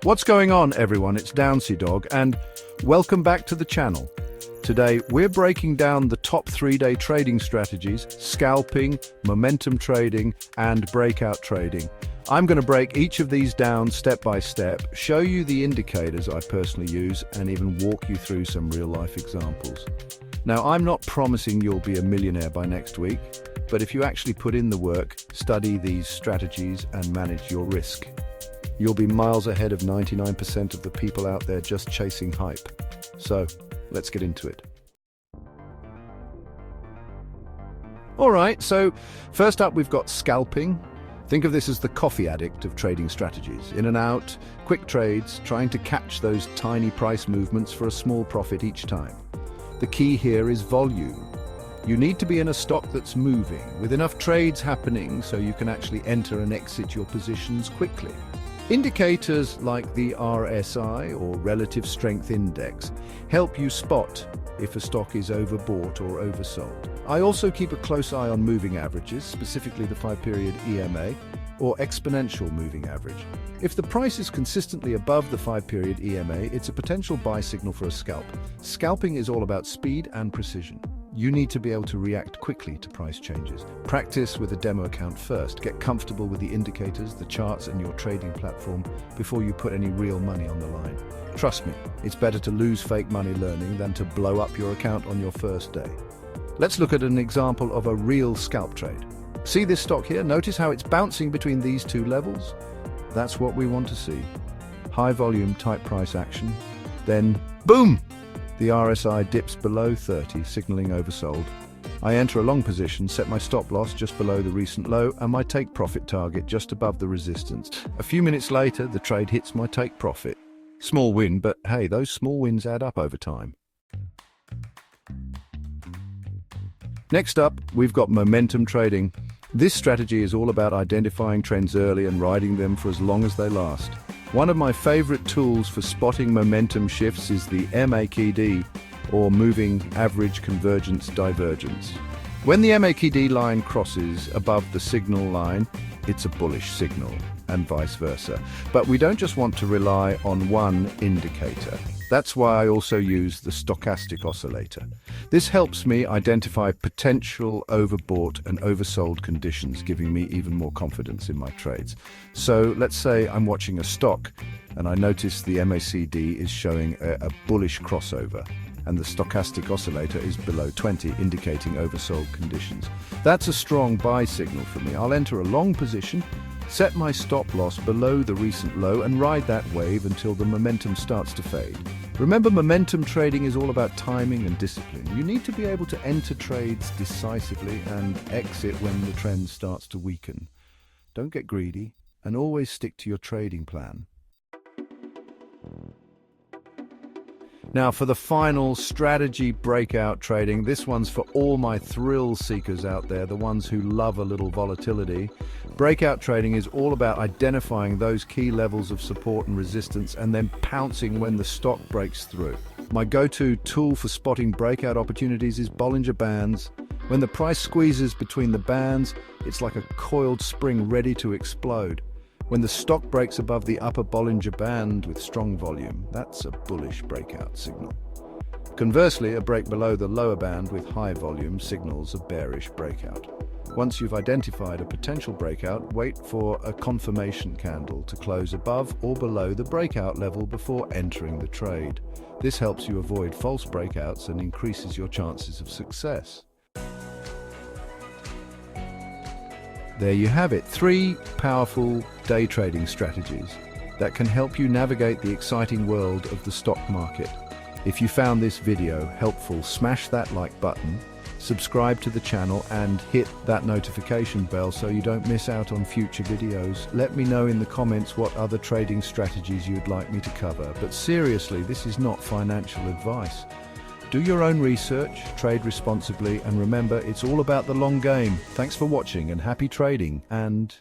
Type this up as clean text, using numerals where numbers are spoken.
What's going on, everyone? It's Downsy Dog, and welcome back to the channel. Today, we're breaking down the top 3-day trading strategies: scalping, momentum trading, and breakout trading. I'm going to break each of these down step by step, show you the indicators I personally use, and even walk you through some real-life examples. Now, I'm not promising you'll be a millionaire by next week, but if you actually put in the work, study these strategies, and manage your risk, you'll be miles ahead of 99% of the people out there just chasing hype. So, let's get into it. Alright, so first up we've got scalping. Think of this as the coffee addict of trading strategies. In and out, quick trades, trying to catch those tiny price movements for a small profit each time. The key here is volume. You need to be in a stock that's moving, with enough trades happening so you can actually enter and exit your positions quickly. Indicators like the RSI, or Relative Strength Index, help you spot if a stock is overbought or oversold. I also keep a close eye on moving averages, specifically the 5-period EMA, or exponential moving average. If the price is consistently above the 5-period EMA, it's a potential buy signal for a scalp. Scalping is all about speed and precision. You need to be able to react quickly to price changes. Practice with a demo account first. Get comfortable with the indicators, the charts, and your trading platform before you put any real money on the line. Trust me, it's better to lose fake money learning than to blow up your account on your first day. Let's look at an example of a real scalp trade. See this stock here? Notice how it's bouncing between these two levels? That's what we want to see. High volume, tight price action. Then, boom! The RSI dips below 30, signaling oversold. I enter a long position, set my stop loss just below the recent low, and my take profit target just above the resistance. A few minutes later, the trade hits my take profit. Small win, but hey, those small wins add up over time. Next up, we've got momentum trading. This strategy is all about identifying trends early and riding them for as long as they last. One of my favorite tools for spotting momentum shifts is the MACD, or Moving Average Convergence Divergence. When the MACD line crosses above the signal line, it's a bullish signal, and vice versa. But we don't just want to rely on one indicator. That's why I also use the Stochastic Oscillator. This helps me identify potential overbought and oversold conditions, giving me even more confidence in my trades. So let's say I'm watching a stock and I notice the MACD is showing a bullish crossover and the Stochastic Oscillator is below 20, indicating oversold conditions. That's a strong buy signal for me. I'll enter a long position, set my stop loss below the recent low, and ride that wave until the momentum starts to fade. Remember, momentum trading is all about timing and discipline. You need to be able to enter trades decisively and exit when the trend starts to weaken. Don't get greedy, and always stick to your trading plan. Now for the final strategy, breakout trading. This one's for all my thrill seekers out there, the ones who love a little volatility. Breakout trading is all about identifying those key levels of support and resistance and then pouncing when the stock breaks through. My go-to tool for spotting breakout opportunities is Bollinger Bands. When the price squeezes between the bands, it's like a coiled spring ready to explode. When the stock breaks above the upper Bollinger Band with strong volume, that's a bullish breakout signal. Conversely, a break below the lower band with high volume signals a bearish breakout. Once you've identified a potential breakout, wait for a confirmation candle to close above or below the breakout level before entering the trade. This helps you avoid false breakouts and increases your chances of success. There you have it, 3 powerful day trading strategies that can help you navigate the exciting world of the stock market. If you found this video helpful, smash that like button, subscribe to the channel, and hit that notification bell so you don't miss out on future videos. Let me know in the comments what other trading strategies you'd like me to cover. But seriously, this is not financial advice. Do your own research, trade responsibly, and remember, it's all about the long game. Thanks for watching and happy trading, and